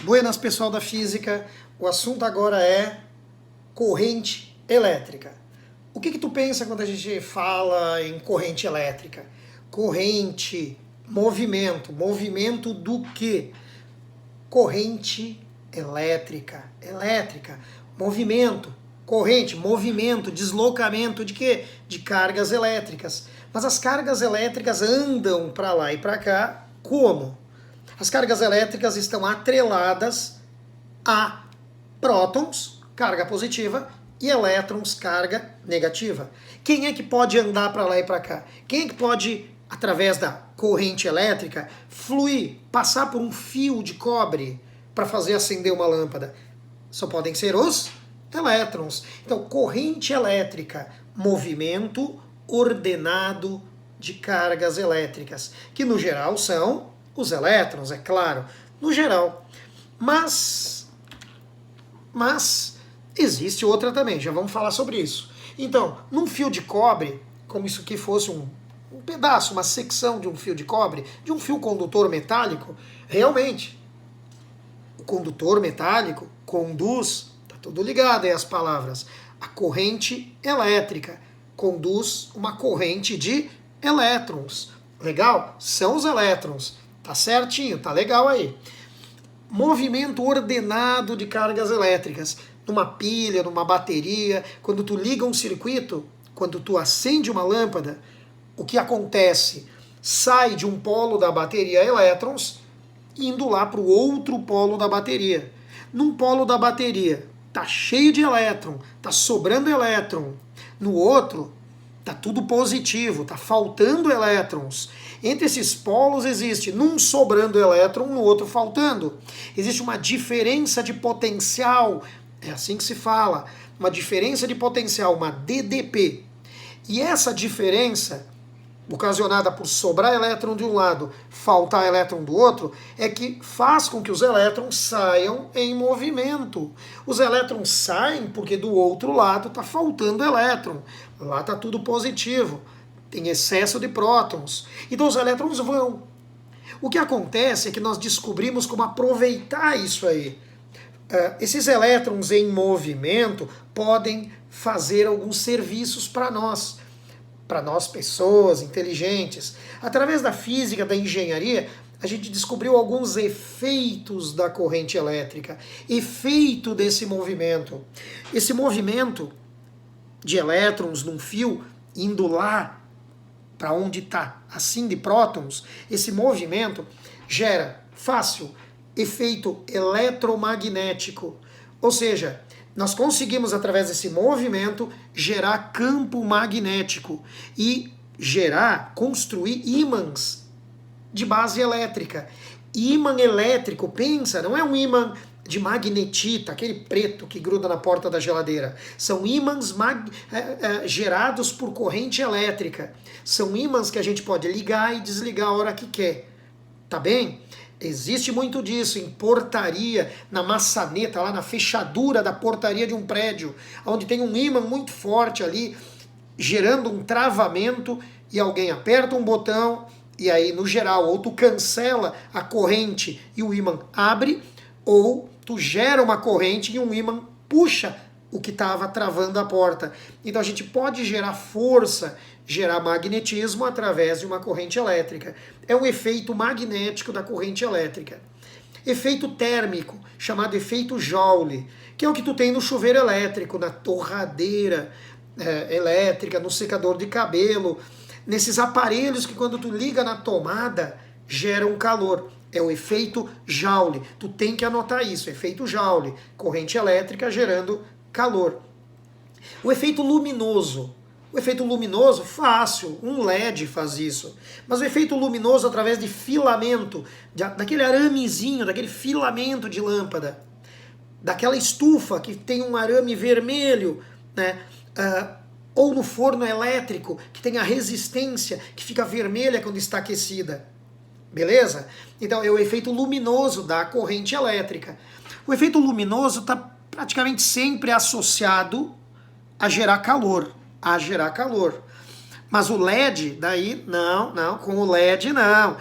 Buenas, pessoal da física. O assunto agora é corrente elétrica. O que tu pensa quando a gente fala em corrente elétrica? Corrente, movimento. Movimento do quê? Corrente elétrica. Elétrica. Movimento. Corrente, movimento, deslocamento de quê? De cargas elétricas. Mas as cargas elétricas andam para lá e para cá como? As cargas elétricas estão atreladas a prótons, carga positiva, e elétrons, carga negativa. Quem é que pode andar para lá e para cá? Quem é que pode, através da corrente elétrica, fluir, passar por um fio de cobre para fazer acender uma lâmpada? Só podem ser os elétrons. Então, corrente elétrica, movimento ordenado de cargas elétricas, que no geral são os elétrons, é claro, no geral. Mas existe outra também, já vamos falar sobre isso. Então, num fio de cobre, como isso aqui fosse um pedaço, uma secção de um fio de cobre, de um fio condutor metálico, realmente, o condutor metálico conduz, tá tudo ligado aí as palavras, a corrente elétrica conduz uma corrente de elétrons. Legal? São os elétrons. Tá certinho, tá legal aí. Movimento ordenado de cargas elétricas. Numa pilha, numa bateria, quando tu liga um circuito, quando tu acende uma lâmpada, o que acontece? Sai de um polo da bateria elétrons, indo lá para o outro polo da bateria. Num polo da bateria tá cheio de elétron, tá sobrando elétron. No outro, tá tudo positivo, tá faltando elétrons. Entre esses polos existe num sobrando elétron, no outro faltando. Existe uma diferença de potencial, é assim que se fala, uma diferença de potencial, uma DDP. E essa diferença, ocasionada por sobrar elétron de um lado, faltar elétron do outro, é que faz com que os elétrons saiam em movimento. Os elétrons saem porque do outro lado está faltando elétron. Lá está tudo positivo. Tem excesso de prótons. Então os elétrons vão. O que acontece é que nós descobrimos como aproveitar isso aí. Esses elétrons em movimento podem fazer alguns serviços para nós pessoas inteligentes. Através da física, da engenharia, a gente descobriu alguns efeitos da corrente elétrica, efeito desse movimento. Esse movimento de elétrons num fio indo lá para onde está assim de prótons, esse movimento gera, fácil, efeito eletromagnético. Ou seja, nós conseguimos, através desse movimento, gerar campo magnético e construir ímãs de base elétrica. Ímã elétrico, pensa, não é um ímã de magnetita, aquele preto que gruda na porta da geladeira. São ímãs gerados por corrente elétrica. São ímãs que a gente pode ligar e desligar a hora que quer. Tá bem? Existe muito disso em portaria, na maçaneta, lá na fechadura da portaria de um prédio, onde tem um ímã muito forte ali, gerando um travamento, e alguém aperta um botão, e aí, no geral, ou tu cancela a corrente e o ímã abre, ou tu gera uma corrente e um ímã puxa o que estava travando a porta. Então a gente pode gerar força, gerar magnetismo através de uma corrente elétrica. É um efeito magnético da corrente elétrica. Efeito térmico, chamado efeito Joule, que é o que tu tem no chuveiro elétrico, na torradeira elétrica, no secador de cabelo, nesses aparelhos que quando tu liga na tomada, geram calor. É o efeito Joule. Tu tem que anotar isso, efeito Joule, corrente elétrica gerando calor. O efeito luminoso. O efeito luminoso, fácil, um LED faz isso. Mas o efeito luminoso através de filamento, daquele aramezinho, daquele filamento de lâmpada, daquela estufa que tem um arame vermelho, né? Ou no forno elétrico, que tem a resistência, que fica vermelha quando está aquecida. Beleza? Então é o efeito luminoso da corrente elétrica. O efeito luminoso está praticamente sempre associado a gerar calor. Mas o LED, daí, não, com o LED não.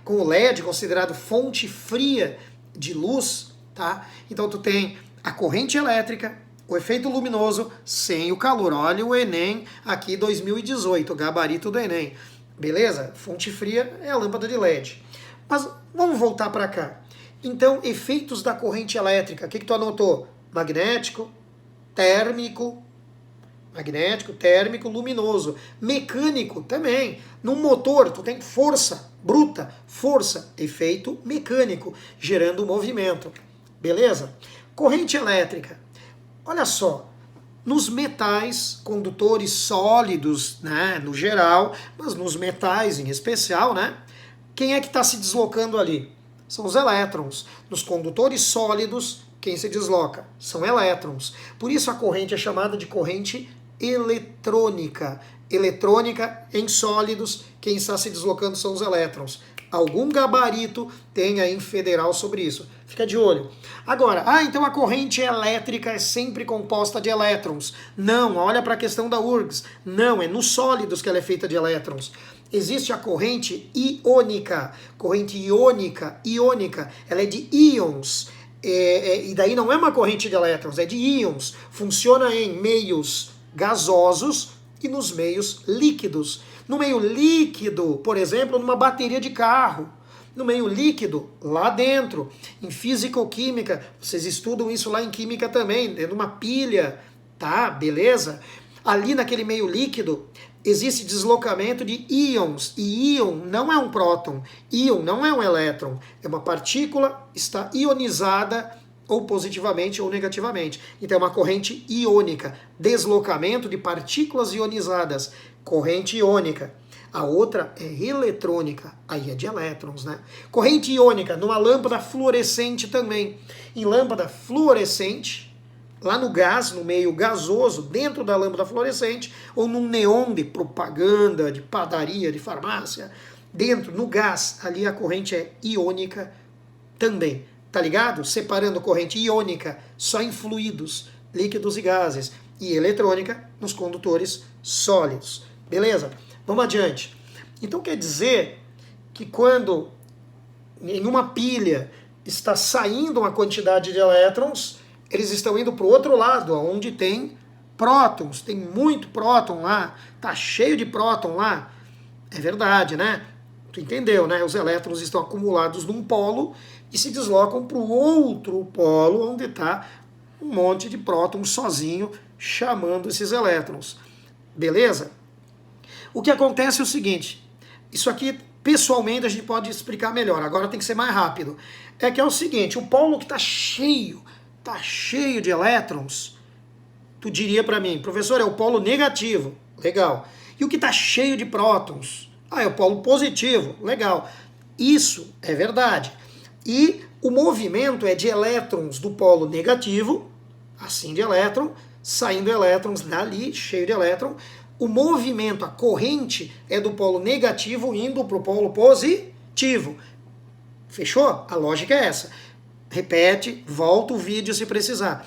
Com o LED, considerado fonte fria de luz, tá? Então tu tem a corrente elétrica, o efeito luminoso sem o calor. Olha o Enem aqui 2018, o gabarito do Enem. Beleza? Fonte fria é a lâmpada de LED. Mas vamos voltar para cá. Então, efeitos da corrente elétrica. O que tu anotou? Magnético, térmico, luminoso. Mecânico também. No motor, tu tem força bruta, força, efeito mecânico, gerando movimento. Beleza? Corrente elétrica. Olha só, nos metais, condutores sólidos, né, no geral, mas nos metais em especial, né, quem é que está se deslocando ali? São os elétrons. Nos condutores sólidos, quem se desloca? São elétrons. Por isso a corrente é chamada de corrente eletrônica. Eletrônica em sólidos, quem está se deslocando são os elétrons. Algum gabarito tem aí em federal sobre isso. Fica de olho. Agora, então a corrente elétrica é sempre composta de elétrons. Não, olha para a questão da URGS. Não, é nos sólidos que ela é feita de elétrons. Existe a corrente iônica. Corrente iônica, ela é de íons. E daí não é uma corrente de elétrons, é de íons. Funciona em meios gasosos e nos meios líquidos. No meio líquido, por exemplo, numa bateria de carro. No meio líquido, lá dentro. Em físico-química, vocês estudam isso lá em química também, dentro de uma pilha, tá? Beleza? Ali naquele meio líquido, existe deslocamento de íons. E íon não é um próton, íon não é um elétron. É uma partícula, está ionizada ou positivamente ou negativamente. Então é uma corrente iônica, deslocamento de partículas ionizadas, corrente iônica. A outra é eletrônica, aí é de elétrons, né? Corrente iônica numa lâmpada fluorescente também. Em lâmpada fluorescente, lá no gás, no meio gasoso, dentro da lâmpada fluorescente, ou num neon de propaganda, de padaria, de farmácia, dentro, no gás, ali a corrente é iônica também. Tá ligado? Separando corrente iônica só em fluidos, líquidos e gases, e eletrônica nos condutores sólidos. Beleza? Vamos adiante. Então quer dizer que quando em uma pilha está saindo uma quantidade de elétrons, eles estão indo para o outro lado, onde tem prótons. Tem muito próton lá, tá cheio de próton lá. É verdade, né? Tu entendeu, né? Os elétrons estão acumulados num polo e se deslocam para o outro polo, onde está um monte de prótons sozinho chamando esses elétrons. Beleza? O que acontece é o seguinte, isso aqui pessoalmente a gente pode explicar melhor, agora tem que ser mais rápido. É que é o seguinte, o polo que está cheio de elétrons, tu diria para mim, professor, é o polo negativo, legal. E o que está cheio de prótons? É o polo positivo, legal. Isso é verdade. E o movimento é de elétrons do polo negativo, assim de elétron, saindo elétrons dali, cheio de elétron. O movimento, a corrente, é do polo negativo indo para o polo positivo. Fechou? A lógica é essa. Repete, volta o vídeo se precisar.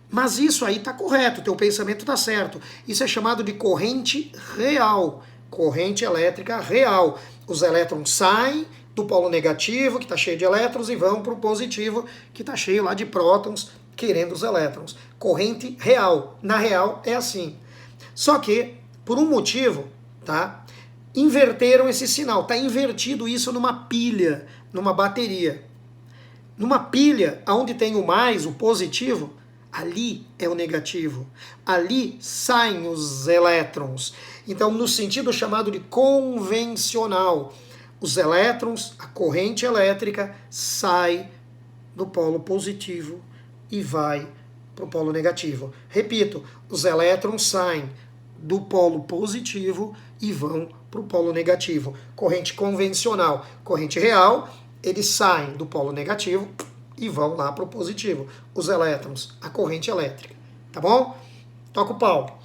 Mas isso aí está correto, teu pensamento está certo. Isso é chamado de corrente real. Corrente elétrica real. Os elétrons saem do polo negativo, que está cheio de elétrons, e vão para o positivo, que está cheio lá de prótons, querendo os elétrons. Corrente real. Na real é assim. Só que, por um motivo, tá? Inverteram esse sinal. Está invertido isso numa pilha, numa bateria. Numa pilha, onde tem o mais, o positivo, ali é o negativo. Ali saem os elétrons. Então, no sentido chamado de convencional, os elétrons, a corrente elétrica, sai do polo positivo e vai para o polo negativo. Repito, os elétrons saem do polo positivo e vão para o polo negativo. Corrente convencional, corrente real, eles saem do polo negativo e vão lá para o positivo. Os elétrons, a corrente elétrica. Tá bom? Toca o pau.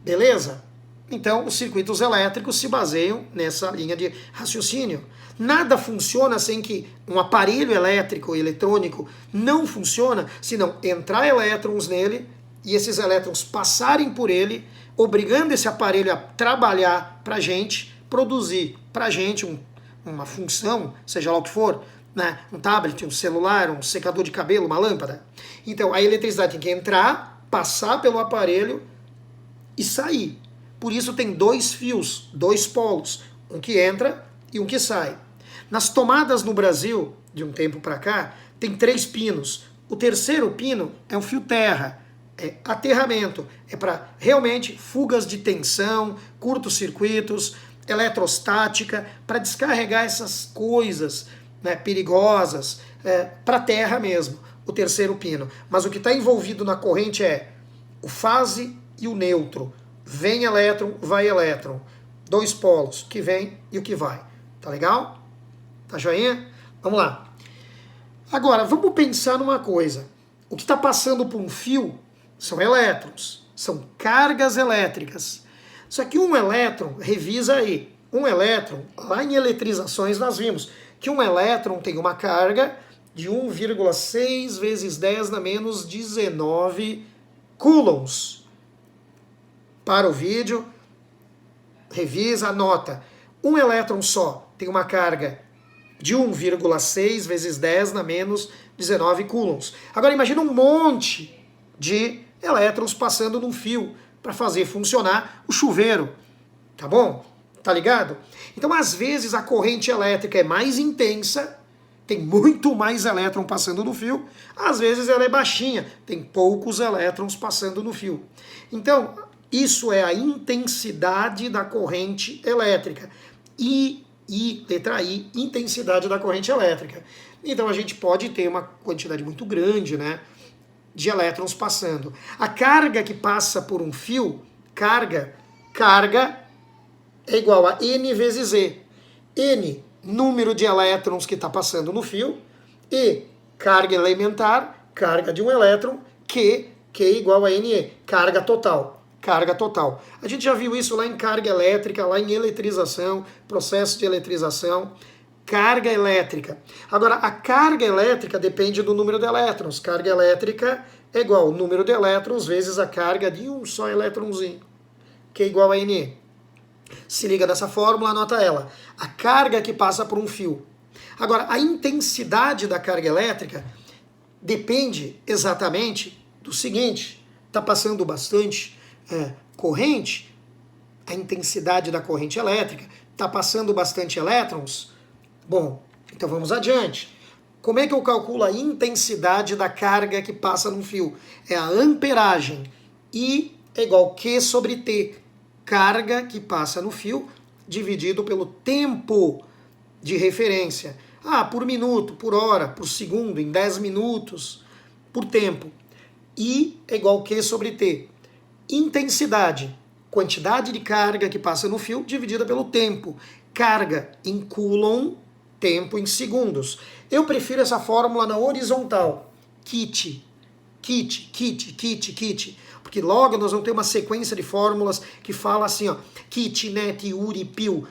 Beleza? Então, os circuitos elétricos se baseiam nessa linha de raciocínio. Nada funciona sem que um aparelho elétrico e eletrônico não funciona se não entrar elétrons nele e esses elétrons passarem por ele, obrigando esse aparelho a trabalhar para a gente, produzir para a gente uma função, seja lá o que for, né? Um tablet, um celular, um secador de cabelo, uma lâmpada. Então, a eletricidade tem que entrar, passar pelo aparelho e sair. Por isso tem dois fios, dois polos, um que entra e um que sai. Nas tomadas no Brasil, de um tempo para cá, tem 3 pinos. O terceiro pino é um fio terra, é aterramento, é para realmente fugas de tensão, curtos-circuitos, eletrostática, para descarregar essas coisas, né, perigosas, para a terra mesmo, o terceiro pino. Mas o que está envolvido na corrente é o fase e o neutro. Vem elétron, vai elétron. 2 polos, o que vem e o que vai. Tá legal? Tá joinha? Vamos lá. Agora, vamos pensar numa coisa. O que está passando por um fio são elétrons, são cargas elétricas. Só que um elétron, revisa aí, um elétron, lá em eletrizações nós vimos que um elétron tem uma carga de 1,6 vezes 10 na menos 19 coulombs. Para o vídeo, revisa, anota. Um elétron só tem uma carga de 1,6 vezes 10 na menos 19 coulombs. Agora imagina um monte de elétrons passando num fio para fazer funcionar o chuveiro, tá bom? Tá ligado? Então às vezes a corrente elétrica é mais intensa, tem muito mais elétron passando no fio, às vezes ela é baixinha, tem poucos elétrons passando no fio. Então, isso é a intensidade da corrente elétrica. Letra I, intensidade da corrente elétrica. Então a gente pode ter uma quantidade muito grande, né, de elétrons passando. A carga que passa por um fio, carga é igual a N vezes E. N, número de elétrons que está passando no fio, e carga elementar, carga de um elétron, Q é igual a NE, carga total. Carga total. A gente já viu isso lá em carga elétrica, lá em eletrização, processo de eletrização, carga elétrica. Agora, a carga elétrica depende do número de elétrons. Carga elétrica é igual ao número de elétrons vezes a carga de um só elétronzinho, que é igual a NE. Se liga nessa fórmula, anota ela. A carga que passa por um fio. Agora, a intensidade da carga elétrica depende exatamente do seguinte. Está passando bastante corrente, a intensidade da corrente elétrica, está passando bastante elétrons. Bom, então vamos adiante. Como é que eu calculo a intensidade da carga que passa num fio? É a amperagem. I é igual a Q sobre T. Carga que passa no fio dividido pelo tempo de referência. Por minuto, por hora, por segundo, em 10 minutos, por tempo. I é igual a Q sobre T. Intensidade, quantidade de carga que passa no fio dividida pelo tempo. Carga em coulomb, tempo em segundos. Eu prefiro essa fórmula na horizontal. Kit. Porque logo nós vamos ter uma sequência de fórmulas que fala assim, ó, kitnet uripil,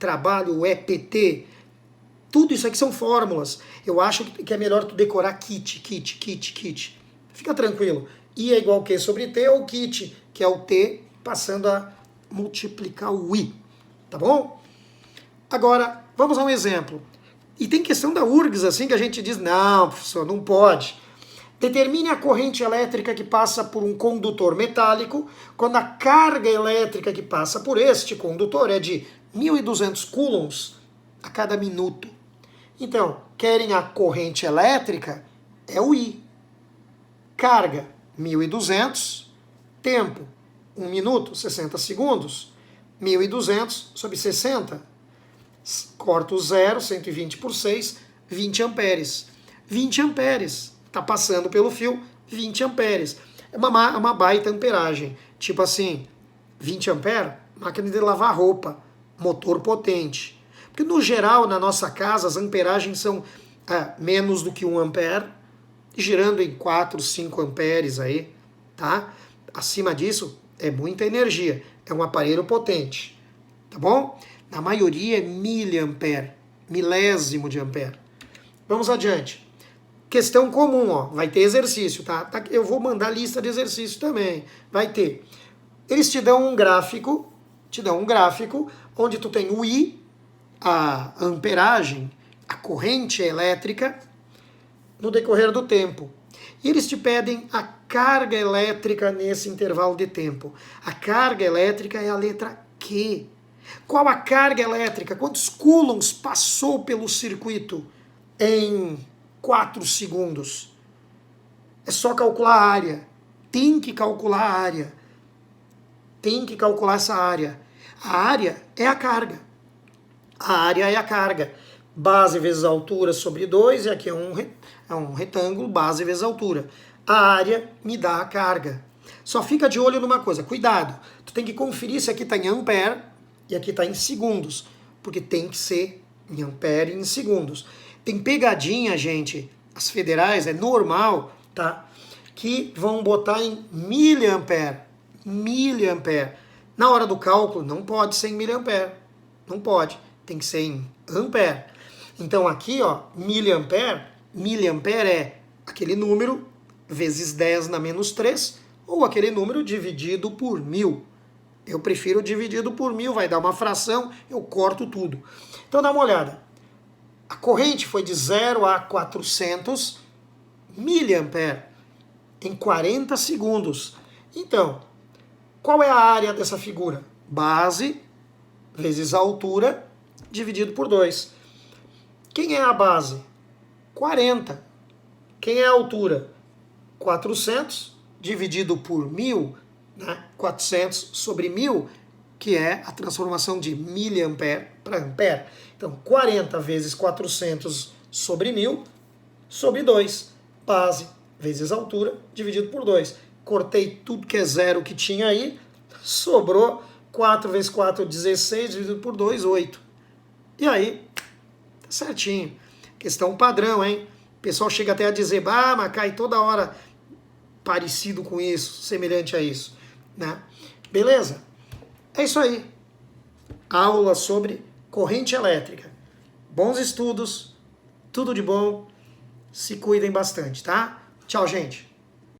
trabalho EPT. Tudo isso aqui são fórmulas. Eu acho que é melhor tu decorar kit. Fica tranquilo. I é igual a Q sobre T ou kit, que é o T passando a multiplicar o I. Tá bom? Agora, vamos a um exemplo. E tem questão da URGS, assim, que a gente diz, não, professor, não pode. Determine a corrente elétrica que passa por um condutor metálico quando a carga elétrica que passa por este condutor é de 1.200 coulombs a cada minuto. Então, querem a corrente elétrica? É o I. Carga, 1.200. Tempo, 1 minuto, 60 segundos. 1.200 sobre 60. Corta o zero, 120 por 6, 20 amperes. 20 amperes. Está passando pelo fio 20 amperes. É uma baita amperagem. Tipo assim, 20 amperes, máquina de lavar roupa, motor potente. Porque no geral, na nossa casa, as amperagens são menos do que 1 ampere, girando em 4, 5 amperes aí, tá? Acima disso, é muita energia. É um aparelho potente, tá bom? Na maioria é miliampere, milésimo de ampere. Vamos adiante. Questão comum, ó, vai ter exercício, tá? Eu vou mandar lista de exercício também, vai ter. Eles te dão um gráfico onde tu tem o I, a amperagem, a corrente elétrica, no decorrer do tempo. E eles te pedem a carga elétrica nesse intervalo de tempo. A carga elétrica é a letra Q. Qual a carga elétrica? Quantos coulombs passou pelo circuito em 4 segundos? É só calcular a área. Tem que calcular a área. Tem que calcular essa área. A área é a carga. A área é a carga. Base vezes altura sobre 2, e aqui é um retângulo, base vezes altura. A área me dá a carga. Só fica de olho numa coisa, cuidado. Tu tem que conferir se aqui está em ampere e aqui está em segundos, porque tem que ser em ampere e em segundos. Tem pegadinha, gente, as federais, é normal, tá? Que vão botar em miliampere. Miliampere. Na hora do cálculo, não pode ser em miliampere. Não pode. Tem que ser em ampere. Então aqui, ó, miliampere é aquele número vezes 10 na menos 3, ou aquele número dividido por 1000. Eu prefiro dividido por 1000, vai dar uma fração, eu corto tudo. Então dá uma olhada. A corrente foi de 0 a 400 miliampere em 40 segundos. Então, qual é a área dessa figura? Base vezes altura dividido por 2. Quem é a base? 40. Quem é a altura? 400 dividido por 1000, né? 400 sobre 1000, que é a transformação de miliampere para ampere. Então, 40 vezes 400 sobre 1000 sobre 2. Base vezes altura dividido por 2. Cortei tudo que é zero que tinha aí, sobrou 4 vezes 4, 16, dividido por 2, 8. E aí, tá certinho. Questão padrão, hein? O pessoal chega até a dizer, mas cai toda hora parecido com isso, semelhante a isso, né? Beleza? É isso aí. Aula sobre corrente elétrica. Bons estudos, tudo de bom. Se cuidem bastante, tá? Tchau, gente.